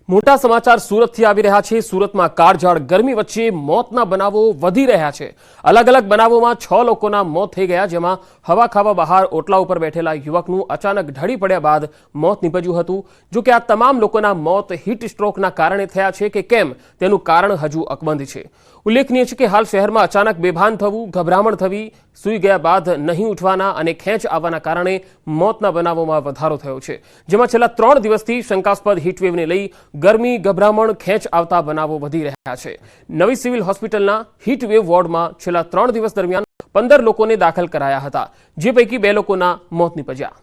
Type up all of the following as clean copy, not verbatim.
મોટા સમાચાર સુરતથી આવી રહ્યા છે। સુરતમાં કાળઝાળ ગરમી વચ્ચે મોતના બનાવો વધી રહ્યા છે। અલગ અલગ બનાવોમાં 6 લોકોના મોત થઈ ગયા, જેમાં હવા ખાવા બહાર ઓટલા ઉપર બેઠેલા યુવકનું અચાનક ઢળી પડ્યા બાદ મોત નીપજ્યું હતું। જો કે આ તમામ લોકોના મોત હીટ સ્ટ્રોકના કારણે થયા છે કે કેમ તેનું કારણ હજુ અકબંધ છે। ઉલ્લેખનીય છે કે હાલ શહેરમાં અચાનક બેભાન થવું, ગભરામણ થવી, સૂઈ ગયા બાદ નહીં ઉઠવાના અને ખેંચ આવવાના કારણે મોતના બનાવોમાં વધારો થયો છે, જેમાં છેલ્લા 3 દિવસથી શંકાસ્પદ હીટવેવને લઈ ગરમી, ગભરામણ, ખેંચ આવતા બનાવો વધી રહ્યા છે। નવી સિવિલ હોસ્પિટલના હીટવેવ વોર્ડમાં છેલ્લા 3 દિવસ દરમિયાન 15 લોકોને દાખલ કરાયા હતા, જે પૈકી 2 લોકોના મોત નીપજ્યા।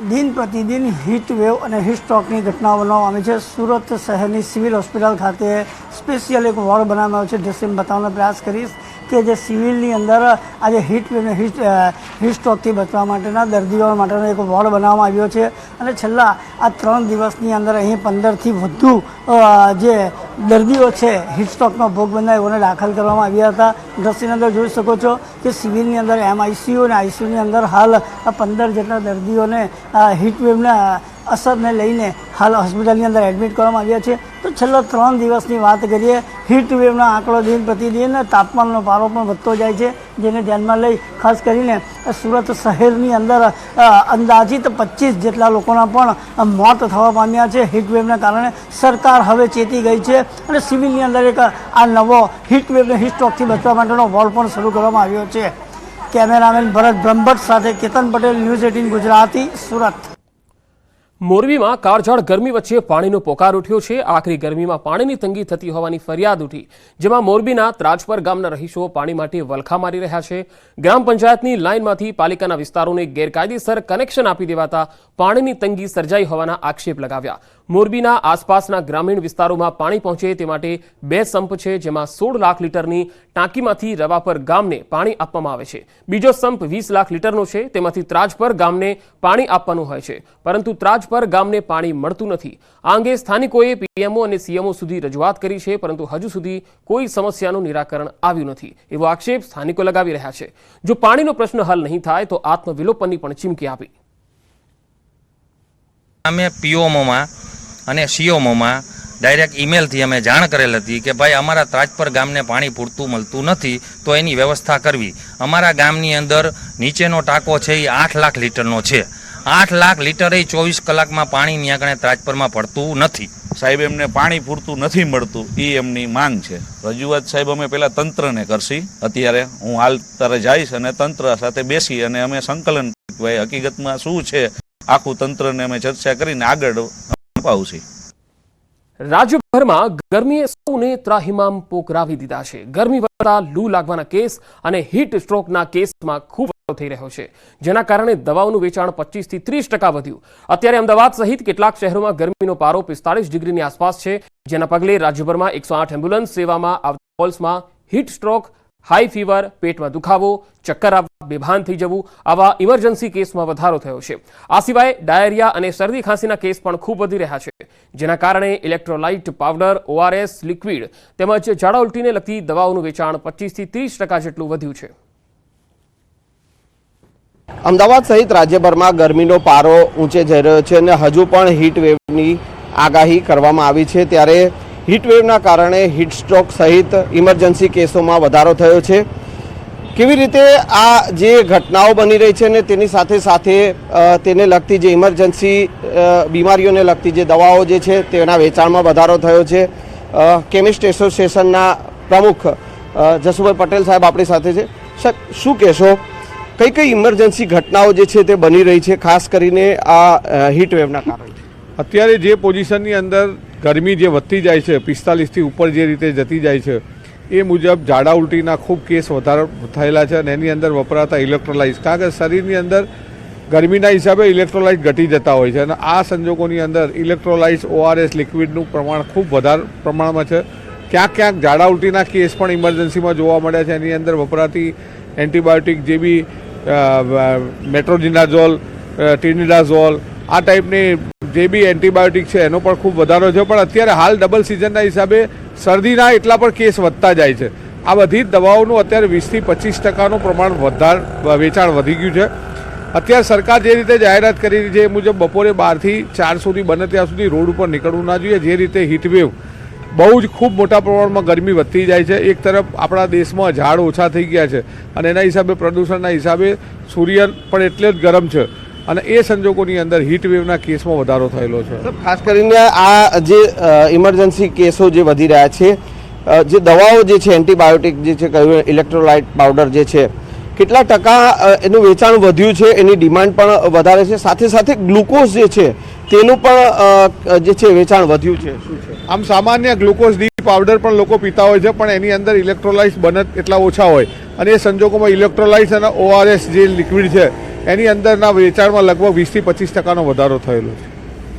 दिन प्रतिदिन हीट वेव और हीट स्ट्रोकनी घटनाओं बनावવામાં આવે છે। સુરત શહેરની સિવિલ હોસ્પિટલ ખાતે સ્પેશિયલ એક વોર્ડ બનાવવામાં આવ્યો છે। દ્રશ્ય બતાવવાનો પ્રયાસ કરીશ કે જે સિવિલની અંદર આજે હીટ વેવ અને હીટ સ્ટ્રોકથી બચવા માટેના દર્દીઓ માટેનો એક વોર્ડ બનાવવામાં આવ્યો છે અને છેલ્લા આ 3 દિવસની અંદર અહીં 15થી વધુ જે દર્દીઓ છે હીટ સ્ટ્રોકનો ભોગ બનનાર એઓને દાખલ કરવામાં આવ્યા હતા। દ્રશ્યની અંદર જોઈ શકો છો કે સિવિલની અંદર MICU અને ICUની અંદર હાલ 15 જેટલા દર્દીઓને હીટ વેવના અસરને લઈને હાલ હોસ્પિટલની અંદર એડમિટ કરવામાં આવ્યા છે। તો છેલ્લા 3 દિવસની વાત કરીએ, હીટ વેવનો આંકડો દિન પ્રતિદિન તાપમાનનો પારો પણ વધતો જાય છે, જેને ધ્યાનમાં લઈ ખાસ કરીને સુરત શહેરની અંદર અંદાજિત 25 જેટલા લોકોના પણ મોત થવા પામ્યા છે હીટ વેવના કારણે। સરકાર હવે ચેતી ગઈ છે અને સિવિલની અંદર એક આ નવો હીટ વેવ અને હીટ સ્ટ્રોકથી બચવા માટેનો વોર્ડ પણ શરૂ કરવામાં આવ્યો છે। કેમેરામેન ભરત બ્રહ્મભટ્ટ સાથે કેતન પટેલ, ન્યૂઝ 18 ગુજરાતી, સુરત। મોરબીમાં કાળઝાળ ગરમી વચ્ચે પાણીનો પોકાર ઉઠ્યો છે। આખરી ગરમીમાં પાણીની તંગી થતી હોવાની ફરિયાદ ઉઠી, જેમાં મોરબીના ત્રાજપર ગામના રહીશો પાણી માટે વલખા મારી રહ્યા છે। ગ્રામ પંચાયતની લાઇનમાંથી પાલિકાના વિસ્તારોને ગેરકાયદેસર કનેક્શન આપી દેવાતા પાણીની તંગી સર્જાઈ હોવાના આક્ષેપ લગાવ્યા। મોરબીના આસપાસના ગ્રામીણ વિસ્તારોમાં પાણી પહોંચે તે માટે 2 સંપ છે, જેમાં 16 લાખ લીટરની ટાંકીમાંથી રવાપર ગામને પાણી આપવામાં આવે છે। બીજો સંપ 20 લાખ લીટરનો છે, તેમાંથી ત્રાજપર ગામને પાણી આપવાનું હોય છે, પરંતુ ત્રાજપર ગામને પાણી મળતું નથી। આ અંગે સ્થાનિકોએ PMO અને CMO સુધી રજૂઆત કરી છે, પરંતુ હજુ સુધી કોઈ સમસ્યાનું નિરાકરણ આવ્યું નથી, એવો આક્ષેપ સ્થાનિકો લગાવી રહ્યા છે। જો પાણીનો પ્રશ્ન હલ નહીં થાય તો આત્મવિલોપનની પણ ચીમકી આપી। અમે POMOમાં અને CMOમાં ડાયરેક્ટ ઈમેલથી અમે જાણ કરેલ હતી કે ભાઈ અમારા ત્રાજપર ગામને પાણી પૂરતું મળતું નથી, તો એની વ્યવસ્થા કરવી। અમારા ગામની અંદર નીચેનો ટાંકો છે એ 8 લાખ લીટરનો છે। 8 લાખ લીટરે 24 કલાકમાં પાણી ન્યાકણે ત્રાજપરમાં પડતું નથી। સાહેબ, એમને પાણી પૂરતું નથી મળતું, એ એમની માંગ છે। રજૂઆત સાહેબ અમે પહેલાં તંત્રને કરશી। અત્યારે હું હાલ તારે જઈશ અને તંત્ર સાથે બેસી અને અમે સંકલન ભાઈ હકીકતમાં શું છે આખું તંત્રને અમે ચર્ચા કરીને આગળ અપાવશી। રાજ્યભરમાં ગરમીએ સૌને ત્રાહિમામ પોકરાવી દીધા છે। ગરમી વધતા લૂ લાગવાના કેસ અને હીટ સ્ટ્રોકના કેસમાં ખૂબ વધારો થઈ રહ્યો છે, જેના કારણે દવાઓનું વેચાણ 25 થી 30% વધ્યું। અત્યારે અમદાવાદ સહિત કેટલાક શહેરોમાં ગરમીનો પારો 45 ડિગ્રીની આસપાસ છે, જેના પગલે રાજ્યભરમાં 108 એમ્બ્યુલન્સ સેવામાં આવતા કોલ્સમાં હીટ સ્ટ્રોક, હાઈ ફીવર, પેટમાં દુખાવો, ચક્કર આવવા, બેભાન થઈ જવું આવા ઇમરજન્સી કેસમાં વધારો થયો છે। આ સિવાય ડાયરિયા અને શરદી ખાંસીના કેસ પણ ખૂબ વધી રહ્યા છે, જેના કારણે ઇલેક્ટ્રોલાઇટ પાવડર, ORS લિક્વિડ તેમજ ઝાડા ઉલટીને લગતી દવાઓનું વેચાણ 25 થી 30% જેટલું વધ્યું છે। અમદાવાદ સહિત રાજ્યભરમાં ગરમીનો પારો ઊંચે જઈ રહ્યો છે અને હજુ પણ હીટ વેવની આગાહી કરવામાં આવી છે, ત્યારે હીટવેવના કારણે હીટ સ્ટ્રોક સહિત ઇમરજન્સી કેસોમાં વધારો થયો છે। કેવી રીતે આ જે ઘટનાઓ બની રહી છે ને તેની સાથે સાથે તેને લગતી જે ઇમરજન્સી બીમારીઓને લગતી જે દવાઓ જે છે તેના વેચાણમાં વધારો થયો છે। કેમિસ્ટ એસોસિએશનના પ્રમુખ જસુભાઈ પટેલ સાહેબ આપણી સાથે છે। સર, શું કહેશો, કઈ કઈ ઇમરજન્સી ઘટનાઓ જે છે તે બની રહી છે, ખાસ કરીને આ હીટવેવના કારણે? અત્યારે જે પોઝિશનની અંદર ગરમી જે વધતી જાય છે, 45થી ઉપર જે રીતે જતી જાય છે, એ મુજબ ઝાડા ઉલટીના ખૂબ કેસ વધારો થયેલા છે અને એની અંદર વપરાતા ઇલેક્ટ્રોલાઇટ્સ, કારણ કે શરીરની અંદર ગરમીના હિસાબે ઇલેક્ટ્રોલાઇટ ઘટી જતા હોય છે અને આ સંજોગોની અંદર ઇલેક્ટ્રોલાઇટ્સ, ORS લિક્વિડનું પ્રમાણ ખૂબ વધારે પ્રમાણમાં છે। ક્યાંક ક્યાંક ઝાડા ઉલટીના કેસ પણ ઇમરજન્સીમાં જોવા મળ્યા છે। એની અંદર વપરાતી એન્ટીબાયોટિક જે બી મેટ્રોજિનાઝોલ, ટિનિડાઝોલ આ ટાઈપની જે બી એન્ટીબાયોટિક છે એનો પણ ખૂબ વધારો છે, પણ અત્યારે હાલ ડબલ સિઝનના હિસાબે શરદીના એટલા પણ કેસ વધતા જાય છે। આ બધી જ દવાઓનું અત્યારે 20 થી 25% પ્રમાણ વેચાણ વધી ગયું છે। અત્યારે સરકાર જે રીતે જાહેરાત કરી રહી છે એ મુજબ બપોરે 12 થી 4 સુધી બને ત્યાં સુધી રોડ ઉપર નીકળવું ના જોઈએ. જે રીતે હીટવેવ બહુ જ ખૂબ મોટા પ્રમાણમાં ગરમી વધતી જાય છે. એક તરફ આપણા દેશમાં ઝાડ ઓછા થઈ ગયા છે અને એના હિસાબે પ્રદૂષણના હિસાબે સૂર્ય પણ એટલે જ ગરમ છે અને એ સંજોગોની અંદર હીટવેવના કેસમાં વધારો થયેલો છે. ખાસ કરીને આ જે ઇમરજન્સી કેસો જે વધી રહ્યા છે, જે દવાઓ જે છે એન્ટીબાયોટિક જે છે કહ્યું ઇલેક્ટ્રોલાઇટ પાવડર જે છે, કેટલા ટકા એનું વેચાણ વધ્યું છે, એની ડિમાન્ડ પણ વધારે છે, સાથે સાથે ગ્લુકોઝ જે છે તેનું પણ જે છે વેચાણ વધ્યું છે, શું છે? આમ સામાન્ય ગ્લુકોઝ ડી પાવડર પણ લોકો પીતા હોય છે પણ એની અંદર ઇલેક્ટ્રોલાઇટ્સ બને એટલા ઓછા હોય અને એ સંજોગોમાં ઇલેક્ટ્રોલાઇટ્સ અને ORS જે લિક્વિડ છે એની અંદરના વેચાણમાં લગભગ 20 થી 25% વધારો થયેલો છે.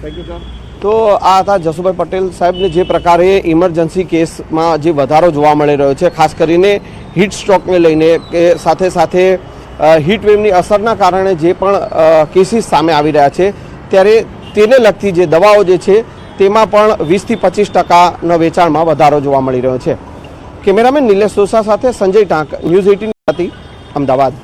Thank you sir. તો આ હતા જસુભાઈ પટેલ સાહેબને જે પ્રકારે ઇમરજન્સી કેસમાં જે વધારો જોવા મળી રહ્યો છે, ખાસ કરીને હીટ સ્ટ્રોકને લઈને કે સાથે સાથે હીટવેવની અસરના કારણે જે પણ કેસીસ સામે આવી રહ્યા છે ત્યારે તેને લગતી જે દવાઓ જે છે તેમાં પણ 20 થી 25% વેચાણમાં વધારો જોવા મળી રહ્યો છે. કેમેરામેન નિલેશ સોસા સાથે સંજય ટાંક, ન્યૂઝ 18 અમદાવાદ.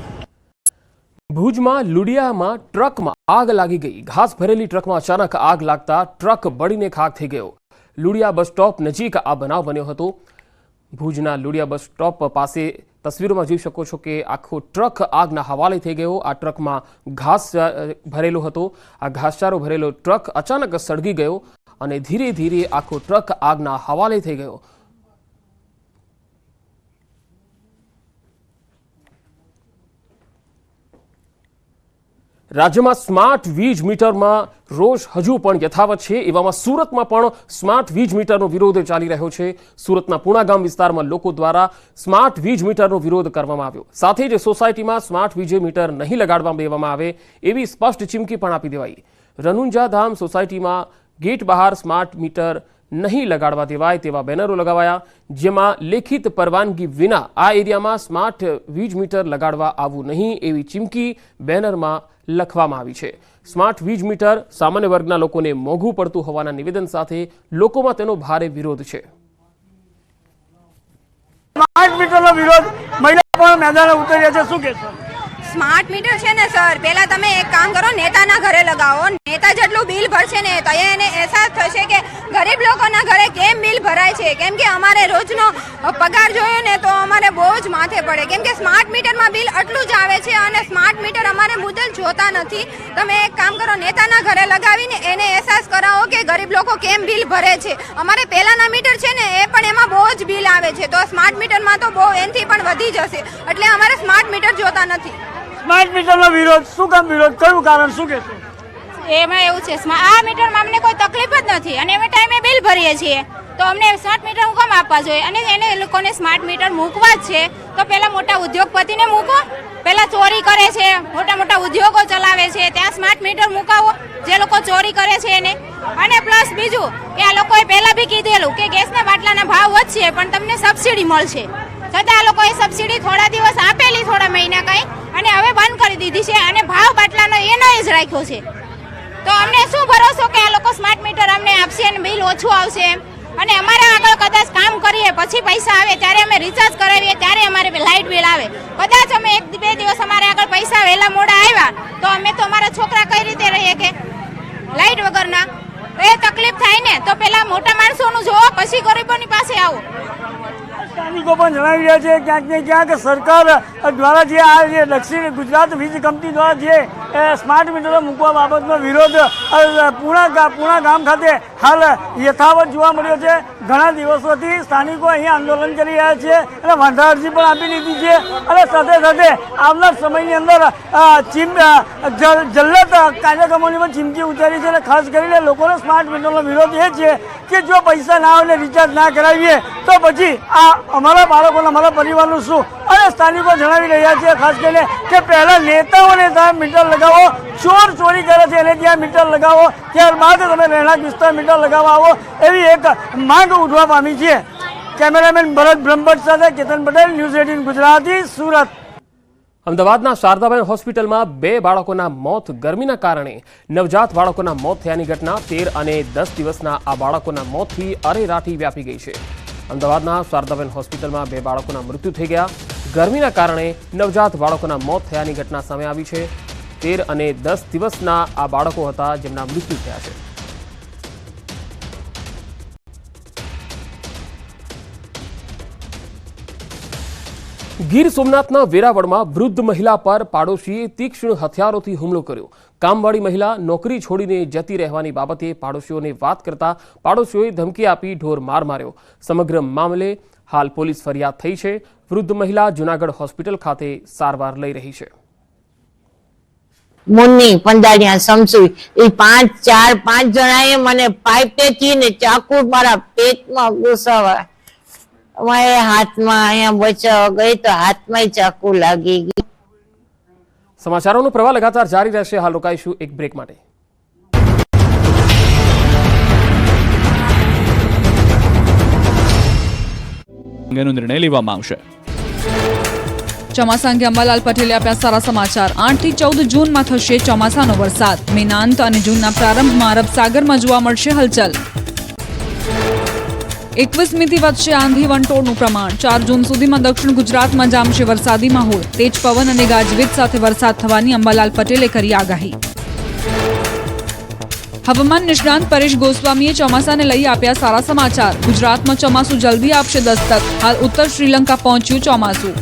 ભુજમાં લુડિયામાં ટ્રકમાં આગ લાગી ગઈ. ઘાસ ભરેલી ટ્રકમાં અચાનક આગ લાગતા ટ્રક બળીને ખાખ થઈ ગયો. લુડિયા બસ સ્ટોપ નજીક આ બનાવ બન્યો હતો. ભુજના લુડિયા બસ સ્ટોપ પાસે તસવીરોમાં જોઈ શકો છો કે આખો ટ્રક આગના હવાલે થઈ ગયો. આ ટ્રકમાં ઘાસ ભરેલો હતો. આ ઘાસચારો ભરેલો ટ્રક અચાનક સળગી ગયો અને ધીરે ધીરે આખો ટ્રક આગના હવાલે થઈ ગયો. રાજ્યમાં સ્માર્ટ વીજ મીટરમાં રોષ હજુ પણ યથાવત છે. એવામાં સુરતમાં પણ સ્માર્ટ વીજ મીટરનો વિરોધ ચાલી રહ્યો છે. સુરતના પૂણા ગામ વિસ્તારમાં લોકો દ્વારા સ્માર્ટ વીજ મીટરનો વિરોધ કરવામાં આવ્યો. સાથે જ સોસાયટીમાં સ્માર્ટ વીજ મીટર નહીં લગાડવા દેવામાં આવે એવી સ્પષ્ટ ચીમકી પણ આપી દેવાઈ. રનુંજા ધામ સોસાયટીમાં ગેટ બહાર સ્માર્ટ મીટર નહીં લગાડવા દેવાય તેવા બેનરો લગાવાયા, જેમાં લેખિત પરવાનગી વિના આ એરિયામાં સ્માર્ટ વીજ મીટર લગાડવા આવવું નહીં એવી ચીમકી બેનરમાં લખવામાં આવી છે. સ્માર્ટ વીજ મીટર સામાન્ય વર્ગના લોકોને મોંઘું પડતું હોવાના નિવેદન સાથે લોકોમાં તેનો ભારે વિરોધ છે. સ્માર્ટ મીટરનો વિરોધ મહિલા પણ મેદાને ઉતર્યા છે, શું કહેશો? સ્માર્ટ મીટર છે ને સર, પહેલા તમે એક કામ કરો, નેતાના ઘરે લગાવો. નેતા જેટલું બિલ ભરશે ને તો એને અહેસાસ થશે કે ગરીબ લોકોના ઘરે કેમ બિલ ભરાય છે. કેમ કે અમારે રોજનો પગાર જોયો ને તો અમારે બહુ જ માથે પડે, કેમ કે સ્માર્ટ મીટરમાં બિલ આટલું જ આવે છે અને સ્માર્ટ મીટર અમારે મુદ્દલ જોતા નથી. તમે એક કામ કરો, નેતાના ઘરે લગાવીને એને અહેસાસ કરાવો કે ગરીબ લોકો કેમ બિલ ભરે છે. અમારે પહેલાના મીટર છે ને એ પણ એમાં બહુ જ બિલ આવે છે, તો સ્માર્ટ મીટરમાં તો બહુ એનાથી પણ વધી જશે. એટલે અમારે સ્માર્ટ મીટર જોતા નથી. સ્માર્ટ મીટરનો વિરોધ, શું કામ વિરોધ, કયું કારણ, શું કહેશો? એમાં એવું છે, આ મીટરમાં અમને કોઈ તકલીફ જ નથી અને અમે ટાઈમે બિલ ભરીએ છીએ, તો અમને સ્માર્ટ મીટર હું કામ આપવા જોઈએ? અને એને લોકોને સ્માર્ટ મીટર મૂકવા જ છે તો પહેલા મોટા ઉદ્યોગપતિને મૂકો. પહેલા ચોરી કરે છે, મોટા મોટા ઉદ્યોગો ચલાવે છે, ત્યાં સ્માર્ટ મીટર મુકાવો જે લોકો ચોરી કરે છે એને. અને પ્લસ બીજું કે આ લોકોએ પહેલા બી કીધેલું કે ગેસના બાટલાના ભાવ વધશે પણ તમને સબસિડી મળશે, છતાં આ લોકોએ સબસિડી થોડા દિવસ આપેલી, થોડા મહિના કંઈ, અને હવે બંધ કરી દીધી છે અને ભાવ બાટલાનો એનો જ રાખ્યો છે. તો અમને શું ભરોસો કે આ લોકો સ્માર્ટ મીટર અમને આપશે અને બિલ ઓછું આવશે? અને અમારે આગળ કદાચ કામ કરીએ પછી પૈસા આવે ત્યારે અમે રિચાર્જ કરાવીએ ત્યારે અમારે લાઇટ બિલ આવે. કદાચ અમે 1-2 દિવસ અમારે આગળ પૈસા વહેલા મોડા આવ્યા તો અમે તો અમારા છોકરા કઈ રીતે રહીએ કે લાઇટ વગરના? એ તકલીફ થાય ને તો પેલા મોટા માણસોનું જોવો પછી ગરીબોની પાસે આવો. સ્થાનિકો પણ જણાવી રહ્યા છે ક્યાંક ને ક્યાંક સરકાર દ્વારા જે આ જે દક્ષિણ ગુજરાત વીજ કંપની દ્વારા જે સ્માર્ટ મીટરો મૂકવા બાબતનો વિરોધ પૂણા ગામ ખાતે હાલ યથાવત જોવા મળ્યો છે. ઘણા દિવસોથી સ્થાનિકો અહીંયા આંદોલન કરી રહ્યા છે અને વાંધા અરજી પણ આપી દીધી છે અને સાથે સાથે આવનાર સમયની અંદર જલ્લત કાર્યક્રમોની પણ ચીમકી ઉચ્ચારી છે. અને ખાસ કરીને લોકોનો સ્માર્ટ મીટરનો વિરોધ એ છે કે જો પૈસા ના આવે ને રિચાર્જ ના કરાવીએ તો પછી આ અમારા બાળકોને, અમારા પરિવારનું શું? અને સ્થાનિકો જણાવી રહ્યા છે ખાસ કરીને કે પહેલા નેતાઓને ત્યાં મીટર લગાવો, ચોર ચોરી કરે છે એને ત્યાં મીટર લગાવો, ત્યારબાદ તમે રહેણાંક વિસ્તાર મીટર લગાવવા આવો, એવી એક માંગ ઉઠવા પામી છે. કેમેરામેન ભરત બ્રહ્મભટ્ટ સાથે કેતન પટેલ, ન્યૂઝ 18 ગુજરાતી, સુરત. અમદાવાદના શારદાબેન હોસ્પિટલમાં 2 બાળકોના મોત ગરમીના કારણે નવજાત બાળકોના મોત થયાની ઘટના. 13 અને 10 દિવસના આ બાળકોના મોતથી અરેરાટી વ્યાપી ગઈ છે. અમદાવાદના શારદાબેન હોસ્પિટલમાં 2 બાળકોના મૃત્યુ થઈ ગયા. ગરમીના કારણે નવજાત બાળકોના મોત થયાની ઘટના સામે આવી છે. 13 અને 10 દિવસના આ બાળકો હતા જેમના મૃત્યુ થયા છે। ગીર સોમનાથના વેરાવળમાં વૃદ્ધ મહિલા પર પાડોશીએ તીક્ષ્ણ હથિયારોથી હુમલો કર્યો। કામવાળી મહિલા નોકરી છોડીને જતી રહેવાની બાબતે પાડોશીઓને વાત કરતા પાડોશીઓએ ધમકી આપી ઢોર માર માર્યો। સમગ્ર મામલે હાલ પોલીસ ફરિયાદ થઈ છે। વૃદ્ધ મહિલા જૂનાગઢ હોસ્પિટલ ખાતે સારવાર લઈ રહી છે। મુન્ની પંજાડિયા સમસુ એ 5 જણાએ મને પાઇપેથી ને ચાકુ મારા પેટમાં ઘુસાવા। મારે હાથમાં અહીંયા બચાવ ગઈ તો હાથમાં ચાકુ લાગી ગઈ। સમાચારોનો પ્રવાહ લગાતાર જારી રહેશે। હાલ રોકાઈશું એક બ્રેક માટે। અંગેનો નિર્ણય લેવામાં આવશે। ચોમાસા અંગે અંબાલાલ પટેલે આપ્યા સારા સમાચાર। 8 થી 14 જૂનમાં થશે ચોમાસાનો વરસાદ। મેના અંત અને જૂનના પ્રારંભમાં અરબ સાગરમાં જોવા મળશે હલચલ। 21મીથી વધશે આંધી વંટોળનું પ્રમાણ। 4 જૂન સુધીમાં દક્ષિણ ગુજરાતમાં જામશે વરસાદી માહોલ। તેજ પવન અને ગાજવીજ સાથે વરસાદ થવાની અંબાલાલ પટેલે કરી આગાહી। હવામાન નિષ્ણાંત પરેશ ગોસ્વામીએ ચોમાસાને લઈ આપ્યા સારા સમાચાર। ગુજરાતમાં ચોમાસું જલ્દી આપશે દસ્તક। હાલ ઉત્તર શ્રીલંકા પહોંચ્યું ચોમાસું।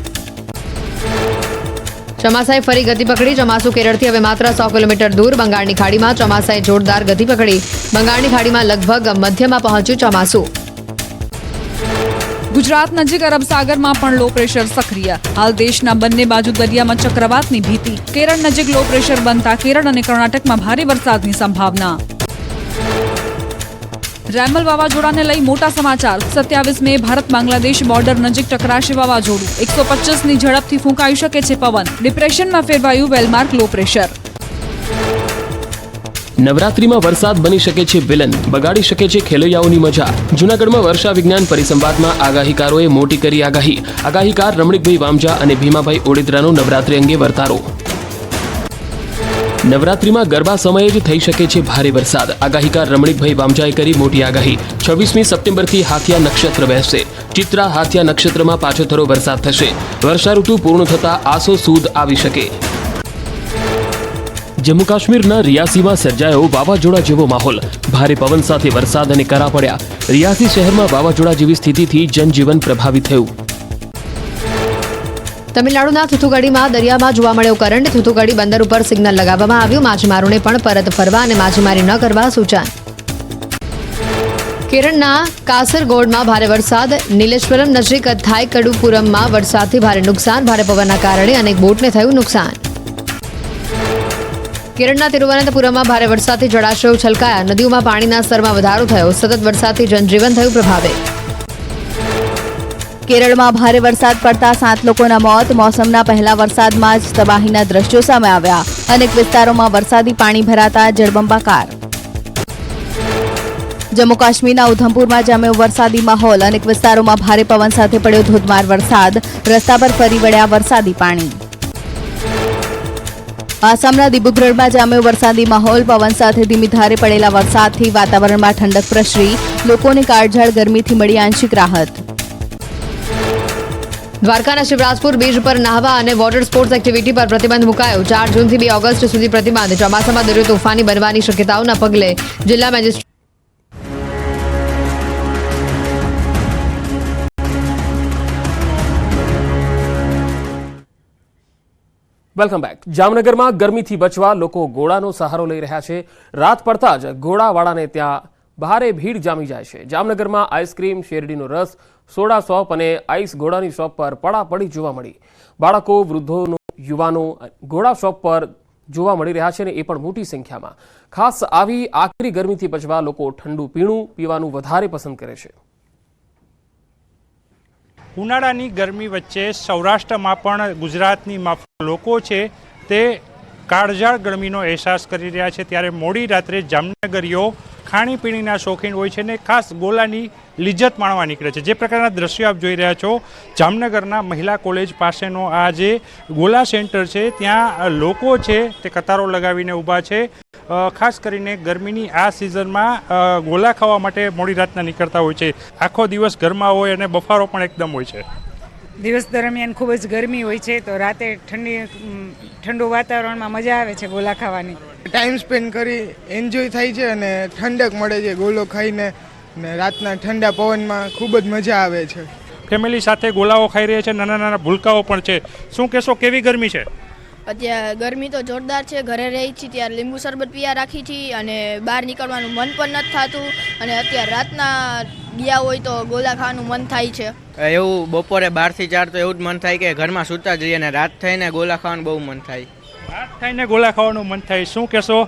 ચોમાસાએ ફરી ગતિ પકડી। ચોમાસું કેરળથી હવે માત્ર 100 કિલોમીટર દૂર। બંગાળની ખાડીમાં ચોમાસાએ જોરદાર ગતિ પકડી। બંગાળની ખાડીમાં લગભગ મધ્યમાં પહોંચ્યું ચોમાસું। ગુજરાત નજીક અરબ સાગરમાં પણ લો પ્રેશર સક્રિય। હાલ દેશના બંને બાજુ દરિયામાં ચક્રવાતની ભીતિ। કેરળ નજીક લો પ્રેશર બનતા કેરળ અને કર્ણાટકમાં ભારે વરસાદની સંભાવના। રેમલ વાવાઝોડાને લઈ મોટા સમાચાર। 27 મે ભારત બાંગ્લાદેશ બોર્ડર નજીક ટકરાશે વાવાઝોડું। 125ની ઝડપથી ફૂંકાઈ શકે છે પવન। ડિપ્રેશનમાં ફેરવાયું વેલમાર્ક લો પ્રેશર। નવરાત્રીમાં વરસાદ બની શકે છે વિલન, બગાડી શકે છે ખેલૈયાઓની મજા। જૂનાગઢમાં વર્ષા વિજ્ઞાન પરિસંવાદમાં આગાહીકારોએ મોટી કરી આગાહી। આગાહીકાર રમણીકભાઈ વામજા અને ભીમાભાઈ ઓડેદરાનો નવરાત્રી અંગે વર્તારો। નવરાત્રીમાં ગરબા સમયે જ થઈ શકે છે ભારે વરસાદ। આગાહીકાર રમણીકભાઈ વામજાએ કરી મોટી આગાહી। 26મી સપ્ટેમ્બરથી હાથિયા નક્ષત્ર બેસશે। ચિત્રા હાથિયા નક્ષત્રમાં પાછોતરો વરસાદ થશે। વર્ષા ઋતુ પૂર્ણ થતા આસો સુદ આવી શકે। જમ્મુ કાશ્મીરના રિયાસીમાં સર્જાયો વાવાઝોડા જેવો માહોલ। ભારે પવન સાથે વરસાદ અને કરા પડ્યા। રિયાસી શહેરમાં વાવાઝોડા જેવી સ્થિતિથી જનજીવન પ્રભાવિત થયું। તમિલનાડુના થુથુગડીમાં દરિયામાં જોવા મળ્યો કરંટ। થુથુગડી બંદર ઉપર સિગ્નલ લગાવવામાં આવ્યું। માછીમારોને પણ પરત ફરવા અને માછીમારી ન કરવા સૂચન। કેરળના કાસરગોડમાં ભારે વરસાદ। નીલેશ્વરમ નજીક થાયકડુપુરમમાં વરસાદથી ભારે નુકસાન। ભારે પવનના કારણે અનેક બોટને થયું નુકસાન। કેરળના તિરુવનંતપુરમમાં ભારે વરસાદથી જળાશયો છલકાયા। નદીઓમાં પાણીના સ્તરમાં વધારો થયો। સતત વરસાદથી જનજીવન થયું પ્રભાવિત। કેરળમાં ભારે વરસાદ પડતા 7 લોકોના મોત। મોસમના પહેલા વરસાદમાં જ તબાહીના દ્રશ્યો સામે આવ્યા। અનેક વિસ્તારોમાં વરસાદી પાણી ભરાતા જળબંબાકાર। જમ્મુ કાશ્મીરના ઉધમપુરમાં જામ્યો વરસાદી માહોલ। અનેક વિસ્તારોમાં ભારે પવન સાથે પડ્યો ધોધમાર વરસાદ। રસ્તા પર ફરી વળ્યા વરસાદી પાણી। આસામના દિબ્રુગઢમાં જામ્યો વરસાદી માહોલ। પવન સાથે ધીમી ધારે પડેલા વરસાદથી વાતાવરણમાં ઠંડક પ્રસરી। લોકોને કાળઝાળ ગરમીથી મળી આંશિક રાહત। દ્વારકાના શિવરાજપુર બીચ પર નાહવા અને વોટર સ્પોર્ટ્સ એક્ટિવિટી પર પ્રતિબંધ મુકાયો। 4 જૂનથી 2 ઓગસ્ટ સુધી પ્રતિબંધ। ચોમાસામાં દરિયો તોફાની બનવાની શક્યતાઓના પગલે જિલ્લા મેજિસ્ટ્રેટ વેલકમ બેક। જામનગરમાં ગરમીથી બચવા લોકો ઘોડાનો સહારો લઈ રહ્યા છે। રાત પડતા જ ઘોડાવાળાને ત્યાં ભારે ભીડ જામી જાય છે। જામનગરમાં આઈસ્ક્રીમ, શેરડીનો રસ, સોડા શોપ અને આઈસ ઘોડાની શોપ પર પડાપડી જોવા મળી। બાળકો, વૃદ્ધોનો, યુવાનો ઘોડા શોપ પર જોવા મળી રહ્યા છે અને એ પણ મોટી સંખ્યામાં। ખાસ આવી આકરી ગરમીથી બચવા લોકો ઠંડુ પીણું પીવાનું વધારે પસંદ કરે છે। ઉનાળાની ગરમી વચ્ચે સૌરાષ્ટ્રમાં પણ ગુજરાતની માફક લોકો છે તે કાળઝાળ ગરમીનો અહેસાસ કરી રહ્યા છે। ત્યારે મોડી રાત્રે જામનગરીઓ ખાણીપીણીના શોખીન હોય છે ને ખાસ ગોલાની લિજ્જત માણવા નીકળે છે। જે પ્રકારના દ્રશ્યો આપ જોઈ રહ્યા છો, જામનગરના મહિલા કોલેજ પાસેનો આ જે ગોલા સેન્ટર છે ત્યાં લોકો છે તે કતારો લગાવીને ઊભા છે। ખાસ કરીને ગરમીની આ સિઝનમાં ગોલા ખાવા માટે મોડી રાતના નીકળતા હોય છે। આખો દિવસ ઘરમાં હોય અને બફારો પણ એકદમ હોય છે। દિવસ દરમિયાન ખૂબ જ ગરમી હોય છે તો રાતે ઠંડુ વાતાવરણમાં મજા આવે છે ગોલા ખાવાની. ટાઈમ સ્પેન્ડ કરી એન્જોય થાય છે અને ઠંડક મળે છે ગોલો ખાઈને, ને રાતના ઠંડા પવનમાં ખૂબ જ મજા આવે છે. ફેમિલી સાથે ગોલાઓ ખાઈ રહ્યા છે, નાના નાના ભૂલકાઓ પણ છે. શું કહેશો, કેવી ગરમી છે? અત્યારે ગરમી તો જોરદાર છે. ઘરે રહી છીએ ત્યારે લીંબુ શરબત પીયા રાખી છીએ અને બહાર નીકળવાનું મન પણ નથી થતું. અને અત્યારે રાતના ગયા હોય તો ગોલા ખાવાનું મન થાય છે. એવું બપોરે 12 થી 4 તો એવું જ મન થાય કે ઘરમાં સૂતા જઈએ અને રાત થઈને ગોલા ખાવાનું બહુ મન થાય. રાત થઈને ગોલા ખાવાનું મન થાય. શું કહેશો,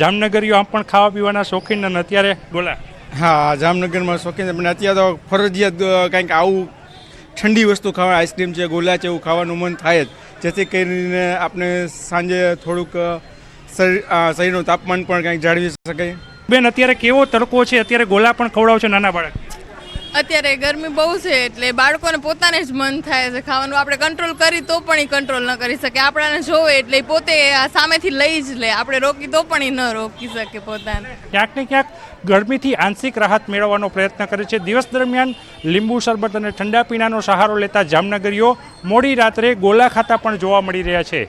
જામનગરીઓ આમ પણ ખાવા પીવાના શોખીન અને અત્યારે ગોલા? હા, જામનગરમાં શોખીન પણ અત્યારે તો ફરજિયાત કંઈક આવું ઠંડી વસ્તુ ખાવા, આઈસ્ક્રીમ છે, ગોલા છે, એવું ખાવાનું મન થાય જ, જેથી કરીને આપણે સાંજે થોડુંક શરીરનું તાપમાન પણ કંઈક જાળવી શકાય. બેન, અત્યારે કેવો તડકો છે, અત્યારે ગોલા પણ ખવડાવો છો નાના બાળક? અત્યારે ગરમી બહુ છે એટલે બાળકોને પોતાને જ મન થાય છે ખાવાનું. આપણે કંટ્રોલ કરી તો પણ એ કંટ્રોલ ન કરી શકે. આપણાને જોવે એટલે પોતે સામેથી લઈ જ લે. આપણે રોકી તો પણ એ ન રોકી શકે પોતાને. ક્યાંક ને ક્યાંક ગરમીથી આંશિક રાહત મેળવવાનો પ્રયત્ન કરે છે. દિવસ દરમિયાન લીંબુ શરબત અને ઠંડા પીણાનો સહારો લેતા જામનગરીઓ મોડી રાત્રે ગોલા ખાતા પણ જોવા મળી રહ્યા છે.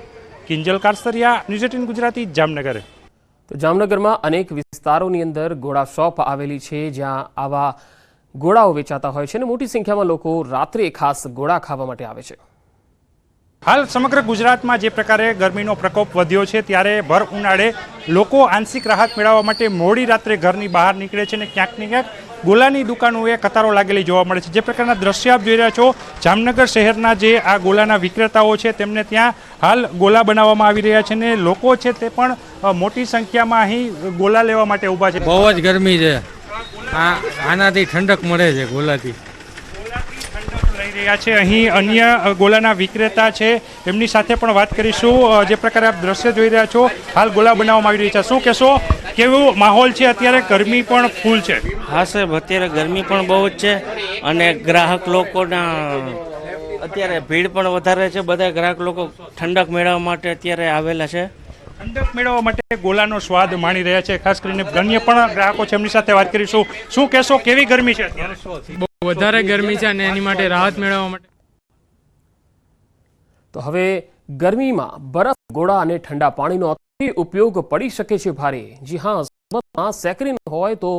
કિંજલ કારસરિયા, ન્યૂઝ 18 ગુજરાતી, જામનગર. તો જામનગરમાં અનેક વિસ્તારોની અંદર ગોળા શોપ આવેલી છે, જ્યાં આવા ગોળાઓ વેચાતા હોય છે અને મોટી સંખ્યામાં લોકો રાત્રે ખાસ ગોળા ખાવા માટે આવે છે. હાલ સમગ્ર ગુજરાતમાં જે પ્રકારે ગરમીનો પ્રકોપ વધ્યો છે ત્યારે ભર ઉનાળે લોકો આંશિક રાહત મેળવવા માટે મોડી રાત્રે ઘરની બહાર નીકળે છે અને ક્યાંક ને ક્યાંક ગોલાની દુકાનોએ કતારો લાગેલી જોવા મળે છે. જે પ્રકારના દ્રશ્ય આપ જોઈ રહ્યા છો, જામનગર શહેરના જે આ ગોલાના વિક્રેતાઓ છે તેમને ત્યાં હાલ ગોલા બનાવવામાં આવી રહ્યા છે અને લોકો છે તે પણ મોટી સંખ્યામાં અહીં ગોલા લેવા માટે ઊભા છે. બહુ જ ગરમી છે, આનાથી ઠંડક મળે છે. ગોલાથી લઈ રહ્યા છે. અહીં અન્ય ગોલાના વિક્રેતા છે, એમની સાથે પણ વાત કરીશું. જે પ્રકારે આપ દ્રશ્ય જોઈ રહ્યા છો, હાલ ગોલા બનાવવામાં આવી રહ્યા છે. શું કહેશો, કેવો માહોલ છે? અત્યારે ગરમી પણ ફૂલ છે. હા સાહેબ, અત્યારે ગરમી પણ બહુ જ છે અને ગ્રાહક લોકોના અત્યારે ભીડ પણ વધારે છે. બધા ગ્રાહક લોકો ઠંડક મેળવવા માટે અત્યારે આવેલા છે. ઠંડક મેળવવા માટે ગોલાનો સ્વાદ માણી રહ્યા છે. ખાસ કરીને અન્ય પણ ગ્રાહકો છે, એમની સાથે વાત કરીશું. શું કહેશો, કેવી ગરમી છે અત્યારે? બહુ વધારે ગરમી છે અને એની માટે રાહત મેળવવા માટે. તો હવે ગરમીમાં બરફ, ગોળા અને ઠંડા પાણીનો ઉપયોગ પડી શકે છે ભારે. જી હા, સેકરીન હોય તો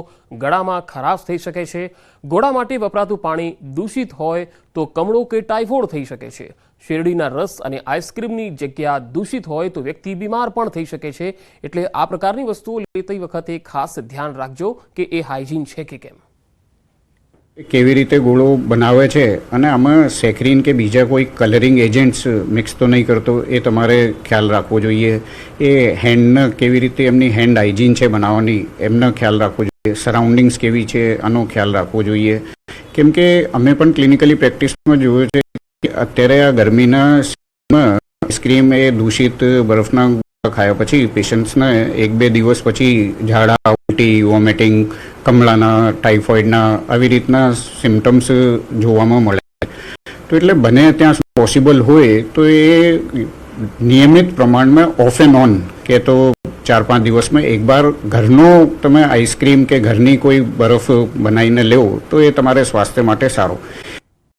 ગળામાં ખરાશ થઈ શકે છે. ગોળા માટે વપરાતું પાણી દૂષિત હોય તો કમળો કે ટાઇફોઇડ થઈ શકે છે. શેરડીના રસ અને આઈસ્ક્રીમની જગ્યા દૂષિત હોય તો વ્યક્તિ બીમાર પણ થઈ શકે છે. એટલે આ પ્રકારની વસ્તુઓ લેતી વખતે ખાસ ધ્યાન રાખજો કે એ હાઇજીન છે કે કેમ. કેવી રીતે ગોળો બનાવે છે અને આમાં સેક્રીન કે બીજા કોઈ કલરિંગ એજન્ટ્સ મિક્સ તો નહીં કરતો, એ તમારે ખ્યાલ રાખવો જોઈએ. એ હેન્ડને કેવી રીતે એમની હેન્ડ હાઇજીન છે બનાવવાની, એમનો ખ્યાલ રાખવો જોઈએ. સરાઉન્ડિંગ્સ કેવી છે આનો ખ્યાલ રાખવો જોઈએ. કેમ કે અમે પણ ક્લિનિકલી પ્રેક્ટિસમાં જોયું છે કે અત્યારે આ ગરમીના આઈસ્ક્રીમ એ દૂષિત બરફના ખાયા પછી પેશન્ટ્સને 1-2 દિવસ પછી ઝાડા, ઉલટી, વોમિટિંગ, કમળાના, ટાઇફોઇડના આવી રીતના સિમ્ટમ્સ જોવામાં મળે. તો એટલે બને ત્યાં પોસિબલ હોય તો એ નિયમિત પ્રમાણમાં ઓફ એન્ડ ઓન કે તો 4-5 દિવસમાં એકવાર ઘરનો તમે આઈસ્ક્રીમ કે ઘરની કોઈ બરફ બનાવીને લેવો તો એ તમારે સ્વાસ્થ્ય માટે સારું.